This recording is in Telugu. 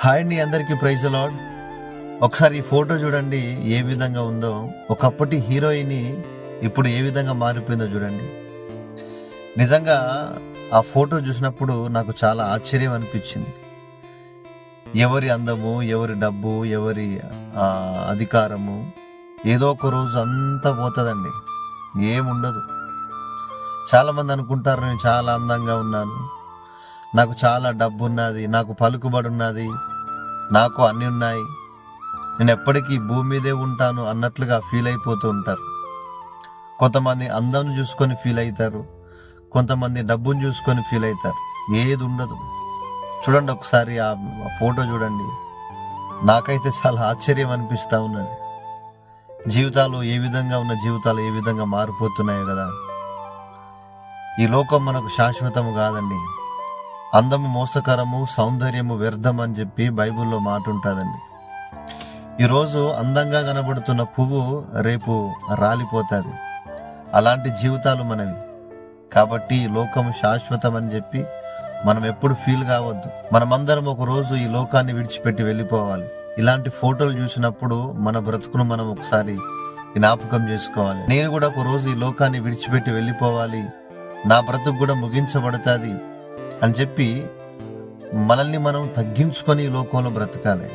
హాయ్ అండి, అందరికీ ప్రైజ్ ది లార్డ్. ఒకసారి ఈ ఫోటో చూడండి ఏ విధంగా ఉందో. ఒకప్పటి హీరోయిన్ ఇప్పుడు ఏ విధంగా మారిపోయిందో చూడండి. నిజంగా ఆ ఫోటో చూసినప్పుడు నాకు చాలా ఆశ్చర్యం అనిపించింది. ఎవరి అందము, ఎవరి డబ్బు, ఎవరి అధికారము ఏదో ఒక రోజు అంతా పోతుందండి, ఏముండదు. చాలామంది అనుకుంటారు నేను చాలా అందంగా ఉన్నాను, నాకు చాలా డబ్బు ఉన్నది, నాకు పలుకుబడి ఉన్నది, నాకు అన్నీ ఉన్నాయి, నేను ఎప్పటికీ భూమి మీదే ఉంటాను అన్నట్లుగా ఫీల్ అయిపోతూ ఉంటారు. కొంతమంది అందం చూసుకొని ఫీల్ అవుతారు, కొంతమంది డబ్బును చూసుకొని ఫీల్ అవుతారు. ఏది ఉండదు. చూడండి ఒకసారి ఆ ఫోటో చూడండి. నాకైతే చాలా ఆశ్చర్యం అనిపిస్తూ ఉన్నది. జీవితాలు ఏ విధంగా ఉన్న జీవితాలు ఏ విధంగా మారిపోతున్నాయో కదా. ఈ లోకం మనకు శాశ్వతము కాదండి. అందము మోసకరము, సౌందర్యము వ్యర్థం అని చెప్పి బైబిల్లో మాట ఉంటుందండి. ఈరోజు అందంగా కనబడుతున్న పువ్వు రేపు రాలిపోతుంది. అలాంటి జీవితాలు మనవి. కాబట్టి ఈ లోకం శాశ్వతం అని చెప్పి మనం ఎప్పుడు ఫీల్ కావద్దు. మనమందరం ఒక రోజు ఈ లోకాన్ని విడిచిపెట్టి వెళ్ళిపోవాలి. ఇలాంటి ఫోటోలు చూసినప్పుడు మన బ్రతుకును మనం ఒకసారి జ్ఞాపకం చేసుకోవాలి. నేను కూడా ఒక రోజు ఈ లోకాన్ని విడిచిపెట్టి వెళ్ళిపోవాలి, నా బ్రతుకు కూడా ముగించబడుతుంది అని చెప్పి మనల్ని మనం తగ్గించుకొని ఈ లోకంలో బ్రతకాలి.